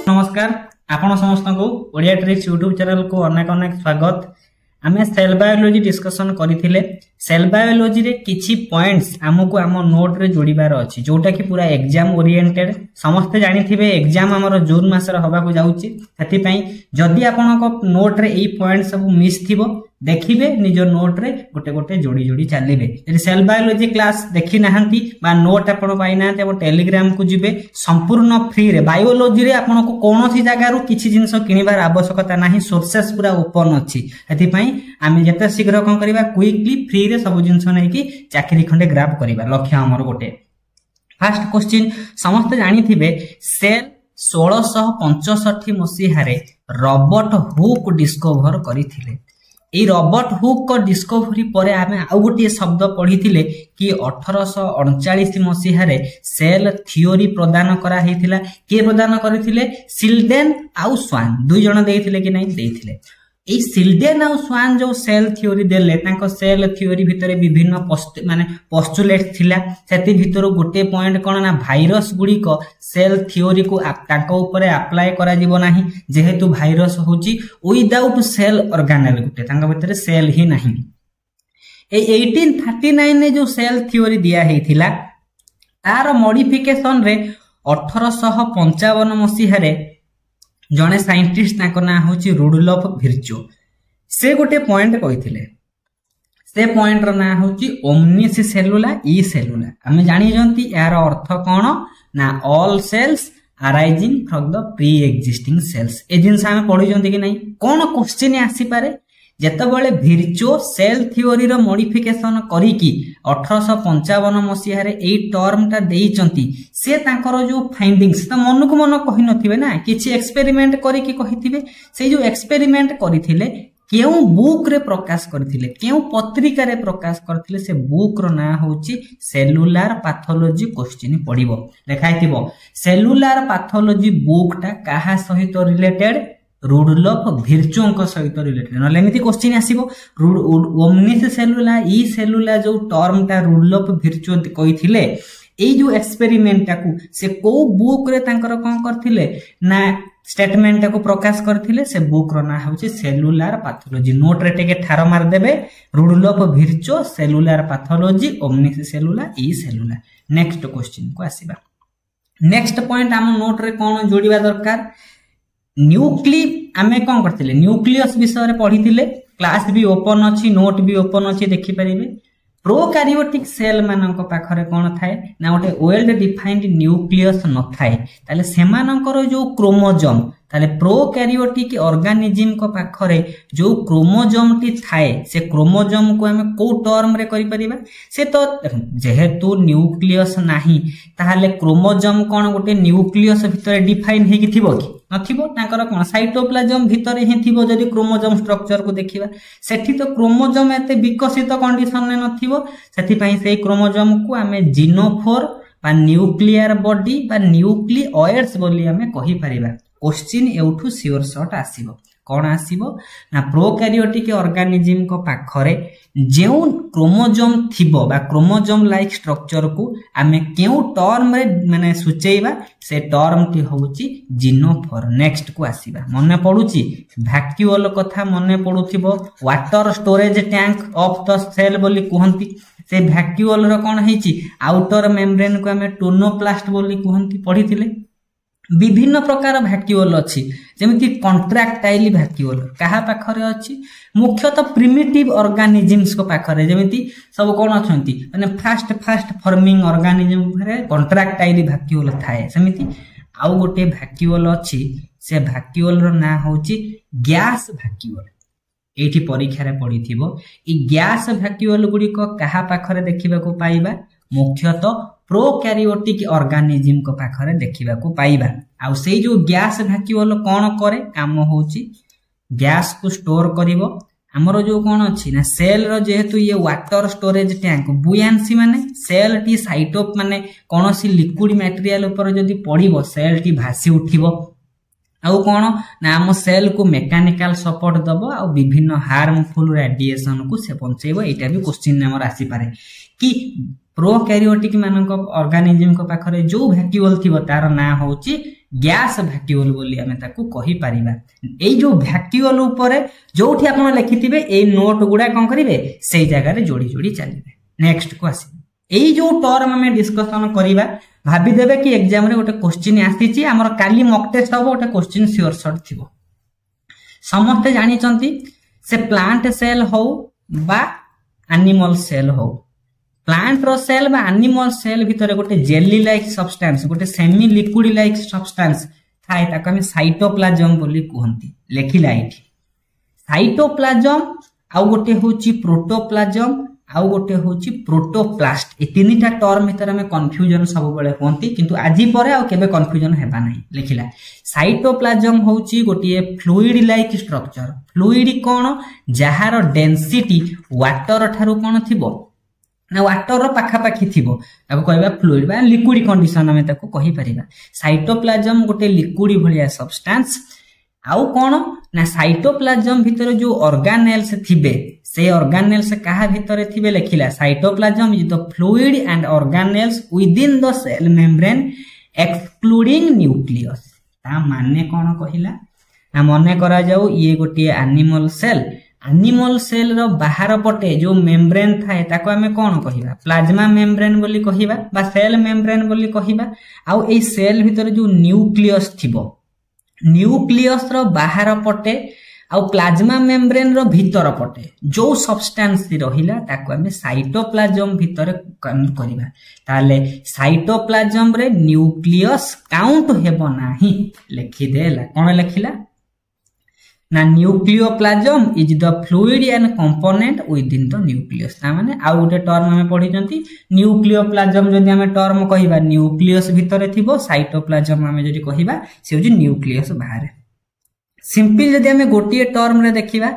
नमस्कार आपण समस्त को ओडिया ट्रिक्स यूट्यूब चैनल को अनेक अनेक स्वागत। आमे सेल बायोलॉजी डिस्कशन करिथिले। सेल बायोलॉजी रे किछि पॉइंट्स हमको आम नोट रे जोड़ीबार अछि जोटा कि पूरा एग्जाम ओरिएंटेड। समस्त जानिथिबे एग्जाम हमर जून मास रे होबा को जाउछि, सेति पई जदी आपनको नोट रे एई पॉइंट सब मिस थिबो देखिबे निज नोट रे गोटे गोटे जोड़ी जोड़ी चलिबे। यदि सेल बायोलॉजी क्लास देखि नाहंती बा नोट आपण पाइ नाहंती अब टेलीग्राम को जिबे संपूर्ण फ्री रे। बायोलॉजी रे आपनको कोनोसी जगह रो किछि जिंस किनिबार आवश्यकता नाही, सोर्सेस पूरा ओपन अछि। एथि पई आमे जते शीघ्र कोन करिबा क्विकली फ्री रे सब जिंस नै कि चाकरी खंडे ग्राफ करिबा लक्ष्य हमर गोटे। फर्स्ट क्वेश्चन समस्त जानि थिबे सेल 1665 मसीहा रे रॉबर्ट हुक डिस्कवर करिथिले। ए रॉबर्ट हुक को डिस्कवरी परे आमे आउ गोटे शब्द पढ़िथिले कि 1839 मसीहा रे सेल थ्योरी प्रदान करा हेतिला। के प्रदान करथिले? सिल्डेन आउ स्वान दुई जण देइथिले कि नै देइथिले। ए सिल्डेन आउ स्वान जो सेल थ्योरी देले तांको सेल थ्योरी भितरे विभिन्न पोस्टुलेट थिला। सेति भितरो गोटे पॉइंट कोन ना भाइरस गुडी को सेल थ्योरी को तांको ऊपर अप्लाई करा जिवो नाही, जेहेतु भाइरस होची विदाउट सेल ऑर्गेनेल गोटे तांको भितरे सेल ही नाही। ए 1839 ने जो सेल थ्योरी दिया हेथिला तार मॉडिफिकेशन रे 1855 मसीहा रे जने साइंटिस्ट ताको ना होची रुडोल्फ विर्चो से गोटे पॉइंट कहिथिले। से पॉइंट रो ना होची ओमनिस सेलुला ई सेलुला। हमें जानि जंती यार अर्थ कोन ना all cells arising from the pre existing cells. ए जिंस हमें पढि जंती कि नै कोन क्वेश्चन आसी पारे जेतबेले विर्चो सेल थ्योरी रो मॉडिफिकेशन करी कि 1855 मसीहा रे एई टर्म ता देइचंती से तांकर जो फाइंडिंग्स त मनकु मन कहि नथिबे ना, किछि एक्सपेरिमेंट करी कि कहिथिबे। से जो एक्सपेरिमेंट करिथिले केउ बुक रे प्रकाश करथिले, केउ पत्रिका रे प्रकाश करथिले, से बुक रो ना होची सेलुलर पैथोलॉजी। क्वेश्चन पडिबो देखाइतिबो सेलुलर पैथोलॉजी बुक ता काहा सहित रिलेटेड? रुडोल्फ विर्चो सहित रिलेटेड। नले एमिति क्वेश्चन आसीबो ओमनिस सेलुला ई सेलुला जो टर्म ता रुडोल्फ विर्चो कहिथिले। एई जो एक्सपेरिमेंट टाकू से को बुक रे तांकर कोन करथिले ना स्टेटमेंट टाकू प्रकाश करथिले। से बुक रो ना होची सेलुलर पैथोलॉजी। नोट रे टेके ठार मार देबे Rudolf Virchow cellular pathology omnis सेलुला ई सेलुला। नेक्स्ट क्वेश्चन को आसीबा। नेक्स्ट पॉइंट हम नोट रे कोन जोड़ीबा दरकार? न्यूक्ली आमे कोन करथिले न्यूक्लियस विषय रे पढिथिले। क्लास भी ओपन अछि, नोट भी ओपन अछि, देखि परिबे। प्रोकैरियोटिक सेल मानक पाखरे कोन थाए ना गोटे वेल डिफाइंड न्यूक्लियस न थाए। ताले सेमानकर जो क्रोमोजोम ताले प्रोकैरियोटिक ऑर्गेनिज्म को पाखरे जो क्रोमोजोम टी थाए से क्रोमोजोम को हमें को टर्म रे करि परिबा? से तो जेहेतु न्यूक्लियस नाही ताहाले क्रोमोजोम कोन गोटे न्यूक्लियस भितरे डिफाइन हे कि थिबो कि नथिबो? तांकर कोन साइटोप्लाज्म भितरे ही थिबो। जदि क्रोमोजोम स्ट्रक्चर को देखिबा सेठी तो क्रोमोजोम एते विकसित कंडीशन ने नथिबो। सेठी पई से क्रोमोजोम को हमें जिनोफोर बा न्यूक्लियर बॉडी बा न्यूक्लियोइड्स बोली हमें कहि परिबा। क्वेश्चन एउठु सियोर शॉट आसीबो कोन आसीबो ना प्रोकैरियोटिक ऑर्गेनिज्म को पाखरे जेउ क्रोमोजोम थिबो बा क्रोमोजोम लाइक स्ट्रक्चर को आमे केउ टर्म रे माने सुचेइबा। से टर्म टी होउची जिनोफोर। नेक्स्ट को आसीबा। मने पडुची वैक्यूल कथा मने पडुथिबो water storage tank of the cell बोली कहंती। से वैक्यूल रो कोन हेची आउटर मेम्ब्रेन को हमें टोनोप्लास्ट बोली कहंती पढिथिले। विभिन्न प्रकार वैक्यूल अछि जेमिति कॉन्ट्रैक्टाइल वैक्यूल काहा पाखरे अछि? मुख्यतः प्रिमिटिव ऑर्गेनिज्म्स को पाखरे जेमिति सब कोन अछंती माने फास्ट फॉर्मिंग ऑर्गेनिज्म रे कॉन्ट्रैक्टाइल वैक्यूल थाए। सेमिति आउ गोटे वैक्यूल अछि से वैक्यूल रो ना होछि गैस वैक्यूल। एठी परीक्षा रे पढिथिबो ई गैस वैक्यूल गुडी को काहा पाखरे देखिबा को पाइबा? मुख्यतः प्रोकैरियोटिक ऑर्गेनिज्म को पाखरे देखिबा को पाइबा। आ सेई जो गैस वैक्यूल कोन करे काम होची गैस को स्टोर करिवो। हमरो जो कोन अछि ना सेल रो जेहेतु ये वाटर स्टोरेज टैंक बुयांसी माने सेल टी साइटोप माने कोनोसी लिक्विड मटेरियल ऊपर जदी पडिबो सेल टी भासी उठिबो। आउ कोन ना हम सेल को मेकानिकल सपोर्ट दबो आ विभिन्न हार्मफुल रेडिएशन को से पहुंचेबो। एटा भी क्वेश्चन नंबर आसी पारे कि प्रोकैरियोटिक मानक ऑर्गेनिज्म को पाखरे जो वैक्यूल थिबो तार ना होची गैस भैक्यूल बोली आमे ताकू कहि परिबा। एई जो भैक्यूल ऊपर जोठी आपण लिखिथिबे ए नोट गुडा कोन करिवे सेई जगह रे जोड़ी जोड़ी चलिबे। नेक्स्ट को आसी एई जो टर्म हमें डिस्कशन करिबा भाबी देबे कि एग्जाम रे गोटे क्वेश्चन आसीची हमर काली मॉक टेस्ट हो गोटे क्वेश्चन श्योर शॉर्ट थिबो। समस्त जानि चंती से प्लांट सेल हो बा एनिमल सेल हो, प्लांट रो सेल बा एनिमल सेल भितर गोटे जेली लाइक सब्सटेंस गोटे सेमी लिक्विड लाइक सब्सटेंस थाए ताको हम साइटोप्लाज्म बोली कहंती। लेखिला एठी साइटोप्लाज्म आउ गोटे होची प्रोटोप्लाज्म आउ गोटे होची प्रोटोप्लास्ट। ए तीनटा टर्म भितर में कंफ्यूजन सब बेले होंती किंतु आजि परे आ केबे कंफ्यूजन हेबा नाही। लेखिला साइटोप्लाज्म होची गोटे फ्लूइड लाइक स्ट्रक्चर। फ्लूइड कोन जहार डेंसिटी वाटर ठारू कोन थिबो ना वाटर रो पाखा पाखी थिबो ताको कहबा फ्लूइड बा लिक्विड कंडीशन में ताको कहि परिबा। साइटोप्लाज्म गोटे लिक्विड भलिया सब्सटेंस आउ कोन ना साइटोप्लाज्म भितर जो ऑर्गेनेल्स थिबे से ऑर्गेनेल्स कहा भितर थिबे। लेखिला cytoplasm is the fluid and organelles within the cell membrane excluding nucleus. ता माने कोन कहिला ना मने करा जाऊ ये गोटे animal cell. Animal cell row बाहर पटे जो मेम्ब्रेन थाए ताको हमें कोन कहिबा प्लाज्मा मेम्ब्रेन बोली कहिबा बा सेल मेम्ब्रेन बोली कहिबा। आउ ए सेल भितर जो न्यूक्लियस थिबो न्यूक्लियस रो बाहर पटे आउ प्लाज्मा मेम्ब्रेन रो भीतर पटे जो सब्सटेंस रहिला ताको हमें साइटोप्लाज्म भीतर काउंट करिबा। ताले साइटोप्लाज्म रे न्यूक्लियस काउंट हेबो नाही। लिखि देला कोन लिखिला ना nucleoplasm is the fluid and component within the nucleus. ता माने आ गोटे टर्म हमें पढी जंती न्यूक्लियोप्लाज्म जदी हमें टर्म कहिबा न्यूक्लियस भीतर थिबो साइटोप्लाज्म हमें जदी कहिबा से होजी न्यूक्लियस बाहर। सिंपल जदी हमें गोटे टर्म रे देखिबा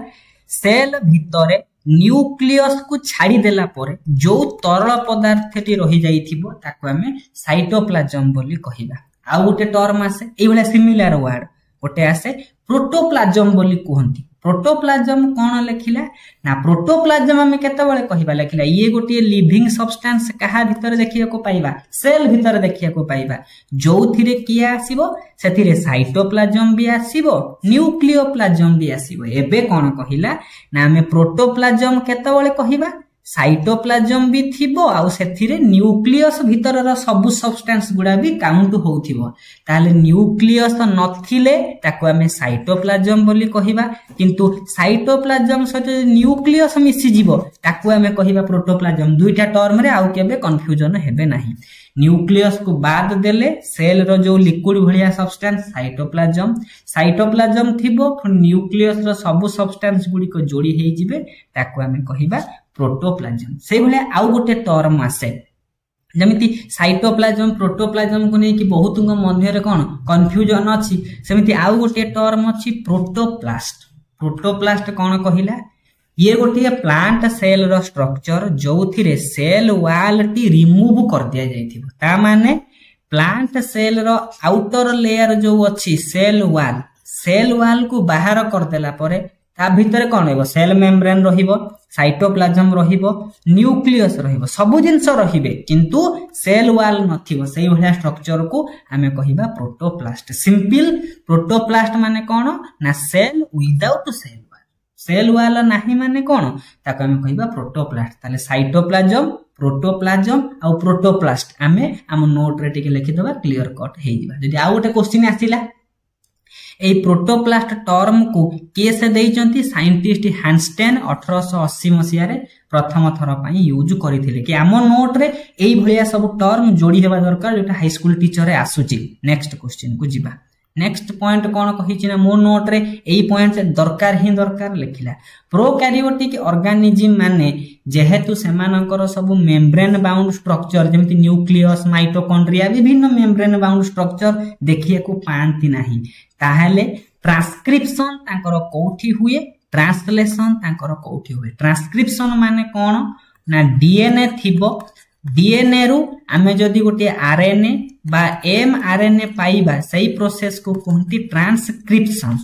सेल भीतर न्यूक्लियस को छाड़ी देला परे जो तरल पदार्थटी रही जाइथिबो ताको हमें साइटोप्लाज्म बोली कहिबा। आ गोटे टर्म आसे एई भला सिमिलर वर्ड गोटे आसे प्रोटोप्लाज्म बोली कहंती। प्रोटोप्लाज्म कोन लेखिला ना प्रोटोप्लाज्म हमें केते बेले कहिबा लेखिला ये गोटे लिविंग सब्सटेंस कहा भीतर देखिया को पाइबा सेल भीतर देखिया को पाइबा जोथिरे किया आसीबो सेथिरे साइटोप्लाज्म भी आसीबो न्यूक्लियोप्लाज्म भी आसीबो। एबे कोन कहिला ना हमें प्रोटोप्लाज्म केते बेले कहिबा साइटोप्लाज्म भी थिबो आउ सेथिरे न्यूक्लियस भीतर रो सब सब्सटेंस गुडा भी काउंट होउथिबो। ताले न्यूक्लियस नथिले ताको हमें साइटोप्लाज्म बोली कहिबा किंतु साइटोप्लाज्म सहित न्यूक्लियस मिसि जीवो ताको हमें कहिबा प्रोटोप्लाज्म। दुईटा टर्म रे आउ केबे कंफ्यूजन हेबे नाही। न्यूक्लियस को बाद देले सेल रो जो लिक्विड भलिया सब्सटेंस साइटोप्लाज्म साइटोप्लाज्म थिबो न्यूक्लियस रो सब सब्सटेंस गुडी को जोड़ी हेई जिवे ताको हमें कहिबा प्रोटोप्लाज्म। से भलिया आउ गोटे टर्म आसे जमिति साइटोप्लाज्म प्रोटोप्लाज्म को नै कि बहुत मध्य रे कोन कंफ्यूजन अछि सेमिति आउ गोटे टर्म अछि प्रोटोप्लास्ट। प्रोटोप्लास्ट कोन कहिला ये गोटे प्लांट सेल रो स्ट्रक्चर जोथिरे सेल वाल टी रिमूव कर दिया जाइथिबो। ता माने प्लांट सेल रो आउटर लेयर जो अछि सेल वाल को बाहर कर देला परे ता भीतर कोन हेबो सेल मेम्ब्रेन रहिबो साइटोप्लाज्म रहिबो न्यूक्लियस रहिबो सब जिंस रहिबे किंतु सेल वाल नथिबो। सेही भलिया स्ट्रक्चर को हमें कहिबा प्रोटोप्लास्ट। सिंपल प्रोटोप्लास्ट माने कोन ना सेल विदाउट सेल वाल नाही माने कोन ताको हम कहिबा प्रोटोप्लास्ट। ताले साइटोप्लाज्म प्रोटोप्लाज्म आ प्रोटोप्लास्ट हमें हम नोट रे टिके लिखि दबा क्लियर कट हे जिबा। जदी आ गोटे क्वेश्चन आसीला ए प्रोटोप्लास्ट टर्म को के से देइचंती साइंटिस्ट हैंस्टेन 1880 मसिया रे प्रथम थर पई यूज करिथिले कि हम नोट रे एई भलिया सब टर्म जोड़ी हेबा दरकार जेटा हाई स्कूल टीचर रे आसुची। नेक्स्ट क्वेश्चन को जिबा। नेक्स्ट पॉइंट कोन कहिछि ना मो नोट रे एई पॉइंट से दरकार लिखिला प्रोकैरियोटिक ऑर्गेनिज्म माने जेहेतु सेमानकर सब मेम्ब्रेन बाउंड स्ट्रक्चर जेमिति न्यूक्लियस माइटोकॉन्ड्रिया विभिन्न मेम्ब्रेन बाउंड स्ट्रक्चर देखिए को पांती नाही ताहेले ट्रांसक्रिप्शन तांकर कोठी हुए ट्रांसलेशन तांकर कोठी हुए। ट्रांसक्रिप्शन माने कोन ना डीएनए थिबो डीएनए रु आमे जदी गोटे आरएनए बा एमआरएनए पाइबा सही प्रोसेस को कहंती ट्रांसक्रिप्शन।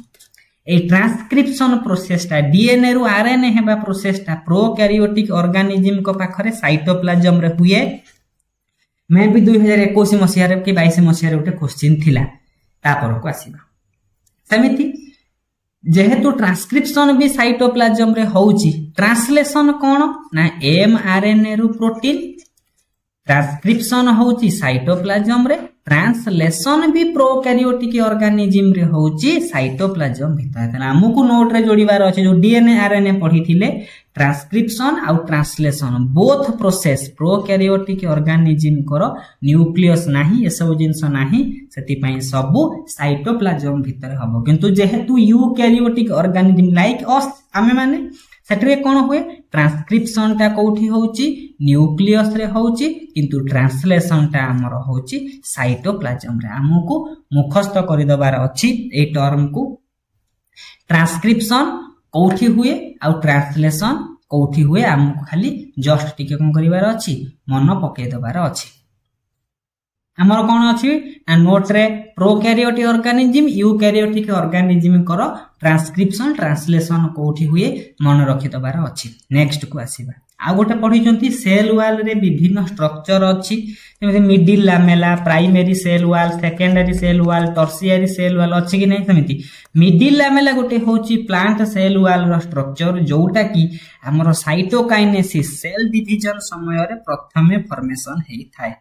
ए ट्रांसक्रिप्शन प्रोसेस ता डीएनए रु आरएनए हेबा प्रोसेस ता प्रोकैरियोटिक ऑर्गेनिज्म को पाखरे साइटोप्लाज्म रे हुए। मैं भी 2021 मसिया रे कि 22 मसिया रे गोटे क्वेश्चन थिला तापर को आसीबा सेमिति जेहेतु ट्रांसक्रिप्शन भी साइटोप्लाज्म रे होउची ट्रांसलेशन कोन ना mRNA रु प्रोटीन ट्रांसक्रिप्शन होउची साइटोप्लाज्म रे ट्रांसलेशन भी प्रोकैरियोटिक ऑर्गेनिज्म रे होउची साइटोप्लाज्म भितर तला हमकु नोट रे जोड़ीबार अछि जो डीएनए आरएनए पढी थिले ट्रांसक्रिप्शन आउ translation both process prokaryotic organism करो न्यूक्लियस नाही ए सब जिंस नाही सेति पई सब साइटोप्लाज्म भितर हबो किंतु जेहेतु यूकैरियोटिक ऑर्गेनिज्म लाइक अस आमे माने सेटरे कोन हुए ट्रांसक्रिप्शन ता कोठी होउची न्यूक्लियस रे होउची किंतु ट्रांसलेशन ता हमर होउची साइटोप्लाज्म रे हमकु मुखस्थ करि दबार अछि ए टर्म को ट्रांसक्रिप्शन कोठी हुए आ ट्रांसलेशन कोठी हुए हमकु खाली जस्ट टिके कोन करिवार अछि मन पके दबार अछि हमर कोन अछि नोट रे प्रोकैरियोटिक ऑर्गेनिज्म यूकैरियोटिक ऑर्गेनिज्म करो ट्रांसक्रिप्शन ट्रांसलेशन कोठी हुए मन रखि दबार अछि नेक्स्ट को आसीबा आ गोटे पढी जंती सेल वॉल रे विभिन्न स्ट्रक्चर अछि जेमे middle lamella primary cell wall secondary cell wall tertiary cell wall अछि कि नै समिति मिडिल लामेला गोटे होची प्लांट सेल वॉल रो स्ट्रक्चर जोटा कि हमर साइटोकाइनेसिस सेल डिवीजन समय रे प्रथमे फॉर्मेशन हेई थाए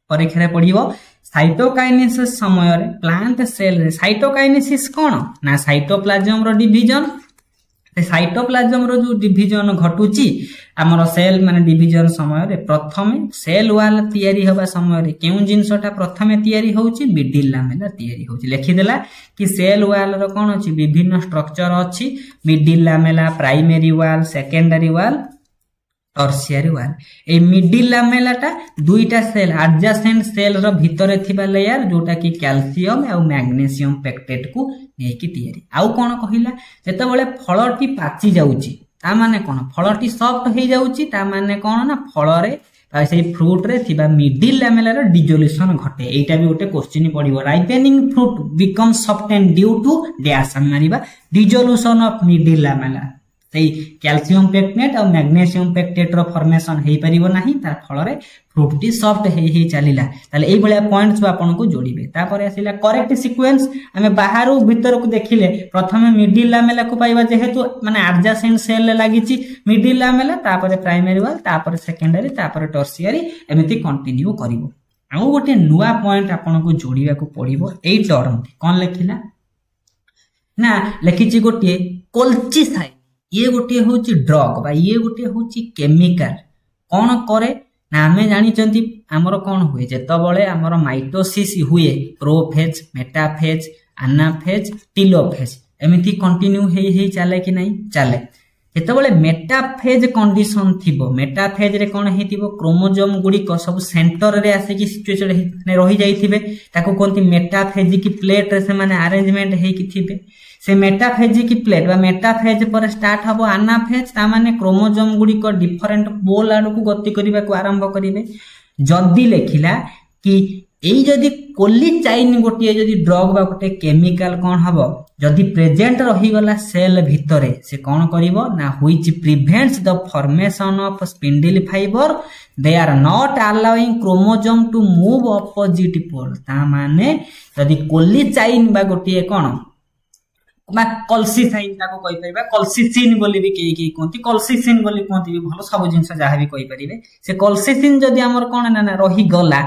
परीक्षा रे पढिबो साइटोकाइनेसिस समय रे प्लांट सेल रे साइटोकाइनेसिस कोन ना साइटोप्लाज्म रो डिवीजन साइटोप्लाज्म रो जो डिवीजन घटुची हमर सेल माने डिवीजन समय रे प्रथमे सेल वॉल तयारी होबा समय रे केउ जिंसटा प्रथमे तयारी होउची मिडिल लामेला तयारी होउची लिखि देला कि सेल वॉल रो कोन अछि विभिन्न स्ट्रक्चर अछि middle lamella primary wall secondary wall tertiary wall ए मिडिल लामेलाटा दुईटा सेल एडजेसेंट सेल रो भितरे थिबा लेयर जोटा कि कैल्शियम आ मैग्नीशियम पेक्टेट को नेकी तयारी आउ कोन कहिला जेतेबेले फळटी पाची जाउची ता माने कोन फळटी सॉफ्ट हे जाउची ता माने कोन ना फळ रे से फ्रूट रे थिबा मिडिल लामेला रो डिसोल्यूशन घटे एटा भी गोटे क्वेश्चन पडिबो ripening fruit become soft and due to dash मानिबा डिसोल्यूशन ऑफ मिडिल लामेला सेई कैल्शियम पेक्टेट और मैग्नीशियम पेक्टेट रो फॉर्मेशन हेई परिबो नाही तार फळ रे फ्रूट टी सॉफ्ट हेई चलीला ताले एई बळिया पॉइंट्स आपन को जोड़ीबे तापर आसीला करेक्ट सीक्वेंस हमें बाहरु भीतर को देखिले प्रथमे मिडिल लामेला को पाइबा जेहेतु माने एडजेसेंट सेल लागिची मिडिल लामेला तापर प्राइमरी वॉल तापर सेकेंडरी तापर टर्शियरी एमिति कंटिन्यू करिवो आ गोटे नुवा पॉइंट आपन को जोड़ीबा को पड़िबो एई टर्म कोन लेखिला ना लेखिची गोटे कोल्चिसाइन ये गोटे होची ड्रग बा ये गोटे होची केमिकल कोन करे ना हमें जानि चंती हमर कोन हुए जेतबळे हमर माइटोसिस हुए प्रोफेज मेटाफेज एनाफेज टेलोफेज एमिति कंटिन्यू हेई चले कि नहीं चले जेतबळे मेटाफेज कंडीशन थिबो मेटाफेज रे कोन हेतिबो क्रोमोसोम गुडी को सब सेंटर रे आसे कि सिचुएशन रही जाइथिबे ताको कोनती मेटाफेज की प्लेट रे से माने अरेंजमेंट हेई कि थिबे से मेटाफेज की प्लेट बा मेटाफेज पर स्टार्ट हबो एनाफेज ता माने क्रोमोसोम गुडी को डिफरेंट पोल आडू को गति करिबा को आरंभ करिवे जदी लेखिला कि एई जदी कोलिचाइन गोटिए जदी ड्रग बा गोटे केमिकल कोन हबो जदी प्रेजेंट रही गला सेल भितरे से कोन करिवो ना which prevents the formation of spindle fibre they are not allowing chromosome to move opposite pole ता माने जदी कोलिचाइन बा गोटिए कोन बा कल्सिसाइन ताको कहि परबा कल्सिसिन बोली भी के कोंती कल्सिसिन बोली कोंती भी भलो सब जिंस जहा भी कहि परिबे से कल्सिसिन जदी हमर कोन ना रही गला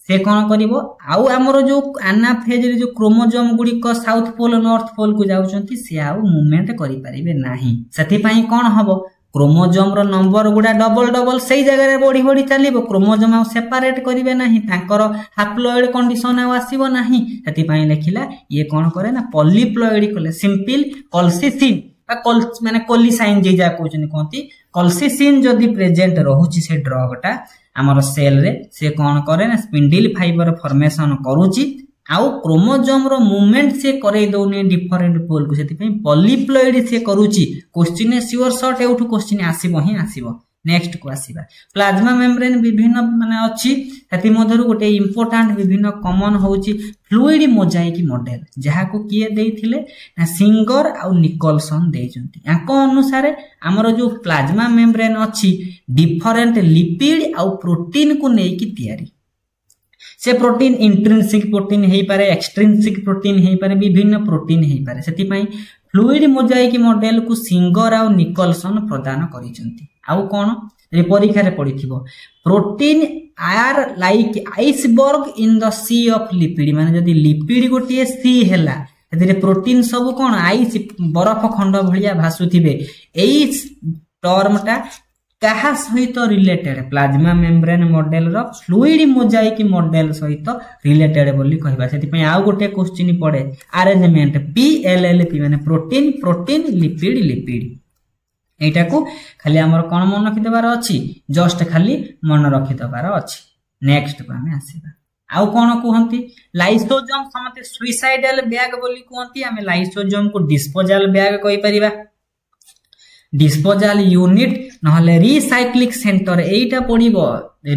से कोन करिवो आउ हमर जो एनाफेज रे जो क्रोमोसोम गुडी को साउथ पोल नॉर्थ पोल को जाउचंती से आउ मूवमेंट करि परिबे नाही सेति पई कोन हबो क्रोमोसोम रो नंबर गुडा डबल डबल सही जगह रे बढी बढी चलीबो क्रोमोसोम आ सेपरेट करिवे नाही तांकर हैप्लॉइड कंडीशन आ आसीबो नाही सेति पई लेखिला ये कोन करे ना पॉलीप्लॉइड कोले सिंपल कल्सिसिन बा माने कोलिसाइन जे जा कहउचनी कोंती कल्सिसिन जदी प्रेजेंट रहउची से ड्रग टा हमर सेल रे से कोन करे ना स्पिंडल फाइबर फॉर्मेशन करूची आउ क्रोमोसोम रो मूवमेंट से करे दोने डिफरेंट पोल को सेति पॉलीप्लॉइड से करूची क्वेश्चन श्योर शॉर्ट एउठु क्वेश्चन आसीबो ही आसीबो नेक्स्ट को आसीबा प्लाज्मा मेम्ब्रेन विभिन्न माने अछि सेति मधरु गोटे इंपोर्टेंट विभिन्न कॉमन होउची फ्लूइड मोजाइक मॉडल जहा को किए देइथिले ना सिंगर आ निकोलसन देइचंती याको अनुसार हमर जो प्लाज्मा मेम्ब्रेन अछि डिफरेंट लिपिड आ प्रोटीन को नेकी तयारी से प्रोटीन इंट्रिंसिक प्रोटीन हे पारे एक्सट्रिंसिक प्रोटीन हे पारे विभिन्न प्रोटीन हे पारे सेति पई फ्लूइड मोजाइक मॉडल को सिंगर आ निकोलसन प्रदान करिसंती आउ कोन रे परीक्षा रे पडिथिबो protein are like iceberg in the sea of lipid माने जदी लिपिड गोटे सी हैला एदिरे प्रोटीन सब कोन आइस बरफ खंड भलिया भासुथिबे एई टर्मटा कहा सहित रिलेटेड प्लाज्मा मेम्ब्रेन मॉडल रो फ्लूइड मोजाइक मॉडल सहित रिलेटेड बोली कहबा सेति पय आउ गोटे क्वेश्चन पड़े अरेंजमेंट पीएलएलपी माने प्रोटीन प्रोटीन लिपिड लिपिड एटा को खाली हमर कोन मन रखि देबार अछि जस्ट खाली मन रखि देबार अछि नेक्स्ट को हमें आसीबा आउ कोन कहंती लाइसोसोम समते सुइसाइडल बैग बोली कहंती हमें लाइसोसोम को डिस्पोजल बैग कहि परिबा डिस्पोजल यूनिट नहले रिसाइक्लिक centre Etah पडिबो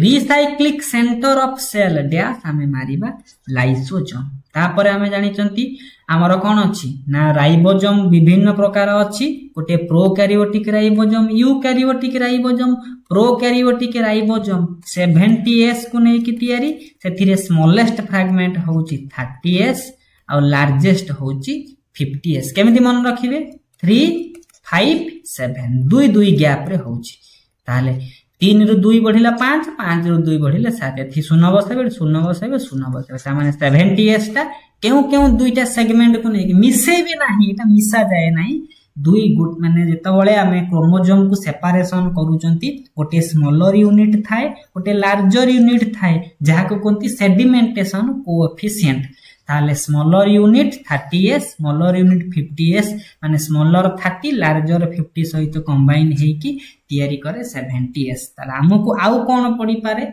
रिसाइक्लिक centre of cell dash हमें मारिबा लाइसोसोम तापरे हमें जानि चंती हमर कोन अछि ना राइबोसोम विभिन्न प्रकार अछि गोटे prokaryotic ribosome eukaryotic ribosome prokaryotic ribosome 70s को नै कि तयारी सेथिरे स्मॉलेस्ट फ्रैगमेंट होउची 30s और लार्जेस्ट होउची 50s केमिति मन रखिबे 3 5 7 दुई दुई गैप रे होउची ताले 3 रु 2 बढ़िला 5 5 रु 2 बढ़िला 7 एथि 0 बसाबे 0 बसाबे 0 बसाबे ता माने 70s ता केउ दुईटा सेगमेंट को नै मिसेबे नाही एटा मिसा जाय नाही दुई गुट माने जेतबळे आमे क्रोमोसोम को सेपरेशन करूचंती गोटे स्मॉलर यूनिट थाए गोटे लार्जर यूनिट थाए जहा को कोंती सेडिमेंटेशन कोएफिशिएंट ताले smaller unit 30s smaller unit 50s माने स्मॉलर 30 लार्जर 50 सहित कंबाइन हेकी तयारी करे 70s ताले हमको आउ कोन पड़ी पारे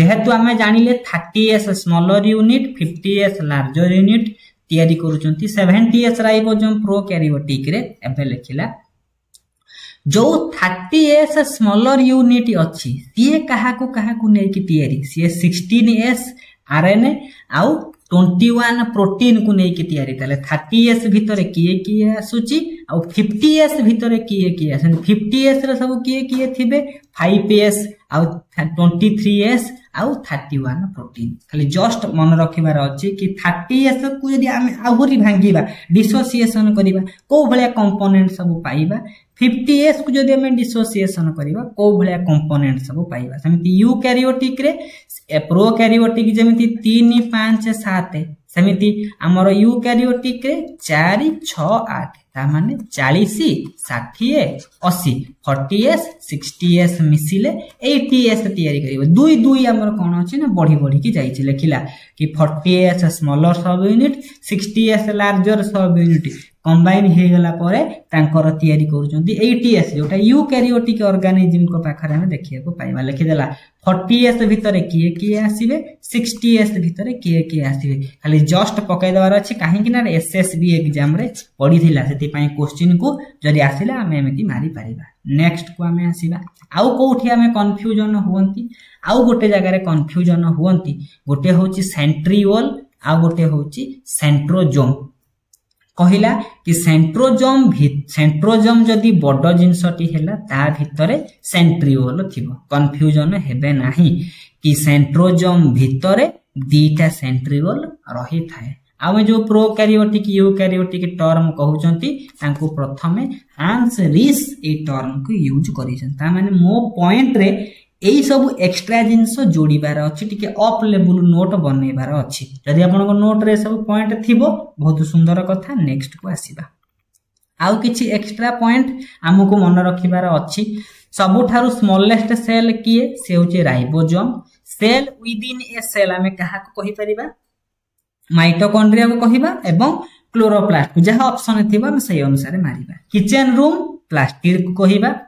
जेहेतु आमे जानिले 30s smaller unit 50s larger unit तयारी करूचंती 70s राइबोसोम प्रोकैरियोटिक रे एबे लेखिला जो 30s स्मॉलर यूनिट अछि सिए कहा को नै कि तयारी सिए 16s आरएनए आउ 21 प्रोटीन को नै कि तयारी ताले 30s भितर किए आसुची आ 50s भितर किए आसन 50s रे सब किए थिबे 5s आ 23s आ 31 प्रोटीन खाली जस्ट मन रखिबार अछि कि 30s को यदि हम आहुरी भांगीबा डिसोसिएशन करिबा को भलिया कंपोनेंट सब पाइबा 50s को जदि हम डिसोसिएशन करिबा को भलिया कंपोनेंट सब पाइबा समिति यूकैरियोटिक रे प्रोकैरियोटिक जेमिति 3 5 7 समिति हमर यूकैरियोटिक रे 4 6 8 ता माने 40 60 80 40s 60s मिसिले 80s तयारी करिवो दुई दुई हमर कोन अछि ना बढ़ी बढ़ी की जाई छि लेखिला कि 40s smaller sub unit 60s larger sub unit combine हे गला परे तांकर तयारी करूचंती 80s जोटा यूकैरियोटिक ऑर्गेनिज्म को पाखरे हम देखिया को पाइबा लेखि देला 40s भितरे किए आसीबे 60s भितरे किए आसीबे खाली जस्ट पकाइ दवार अछि काहे कि ना एसएसबी एग्जाम रे पढी थिला सेति पई क्वेश्चन को जदि आसीला हम एमिति मारी पारिबा नेक्स्ट को हमें आसीबा आउ कोठी हमें कंफ्यूजन होवंती आउ गोटे जगह रे कंफ्यूजन होवंती गोटे होची सेंट्रिओल आ गोटे होची सेंट्रोजोम कहिला कि सेंट्रोजोम जदि बड़ जिनसटी हैला ता भितरे सेंट्रिओल थिबो कंफ्यूजन हेबे नाही कि सेंट्रोजोम भितरे दीटा सेंट्रिओल रही थाए आमे जो प्रोकैरियोटिक यूकैरियोटिक टर्म कहउचंती तांको प्रथमे हांस रिस ए टर्म को यूज करिसन ता माने मो पॉइंट रे एई सब एक्स्ट्रा जिंस जोड़ीबार अछि टिके अप लेवल नोट बनेबार अछि यदि आपन को नोट रे सब पॉइंट थिबो बहुत सुंदर कथा नेक्स्ट को आसीबा आउ किछि एक्स्ट्रा पॉइंट हमको मन रखिबार अछि सबुठारु स्मॉलेस्ट सेल किए से होचे ribosome cell within a cell हमें कहा को कहि परिबा माइटोकॉन्ड्रिया को कहिबा एवं क्लोरोप्लास्ट जहा ऑप्शन थिबा हम सही अनुसार मारिबा किचन रूम प्लास्टिक को कहिबा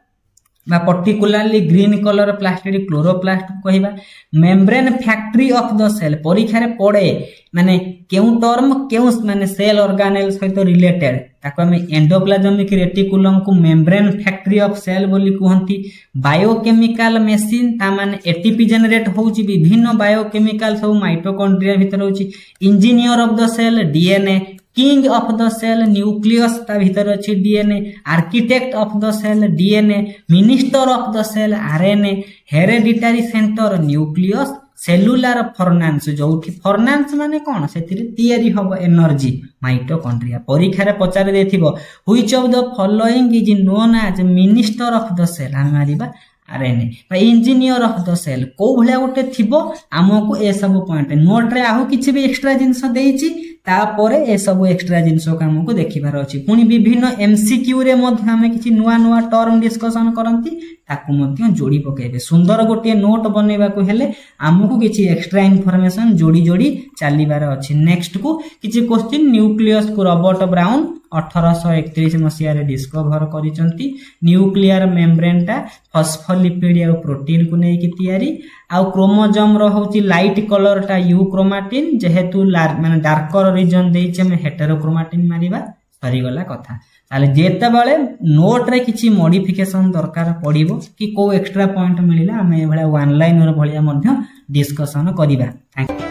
बा particularly green colour plastic chloroplast कहिबा membrane factory of the cell परीक्षा रे पड़े माने केउ टर्म केउ माने सेल ऑर्गेनेल सहित रिलेटेड ताको हम एंडोप्लाज्मिक रेटिकुलम को मेम्ब्रेन फैक्ट्री ऑफ सेल बोली कहंती बायोकेमिकल मशीन ता माने एटीपी जनरेट होउची विभिन्न बायोकेमिकल सब माइटोकॉन्ड्रिया भीतर होउची engineer of the cell DNA king of the cell nucleus ता भीतर अछि DNA architect of the cell DNA minister of the cell RNA hereditary centre nucleus cellular furnace जो फर्नान्स माने कौन से तैयारी हम एनर्जी माइटोकॉन्ड्रिया परीक्षा पचारि देथिबो which of the following is known as minister of the cell हम मारिबा RNA engineer of the cell को भलिया गोटे थिबो हमको ए सब पॉइंट नोट रे आहो किछि भी एक्स्ट्रा जिंस देइछि तापरे ए सब एक्स्ट्रा जिंस को हमको देखिबार अछि पुनी विभिन्न एमसीक्यू रे मध्ये हम किछि नुवा नुवा टर्म डिस्कशन करंती ताकू मध्ये जोड़ी पकेबे सुंदर गोटे नोट बनेबा को हेले हमको किछि एक्स्ट्रा इन्फॉर्मेशन जोड़ी जोड़ी चलीबार अछि नेक्स्ट को किछि क्वेश्चन न्यूक्लियस को रॉबर्ट ब्राउन 1831 मसिया रे डिस्कवर करिसंती न्यूक्लियर मेम्ब्रेन टा फॉस्फोलिपिड या प्रोटीन को नै कि तयारी आ क्रोमोसोम रो होची लाइट कलर टा यू क्रोमाटिन जेहेतु माने डार्कर रीजन देइछे हम हेटेरोक्रोमाटिन मारिबा सरी गला कथा ताले जेते बेले नोट रे किछि मॉडिफिकेशन दरकार पड़िबो कि को एक्स्ट्रा पॉइंट मिलिला हम ए भला वन लाइनर भलिया मध्ये डिस्कशन करिबा। Thank you.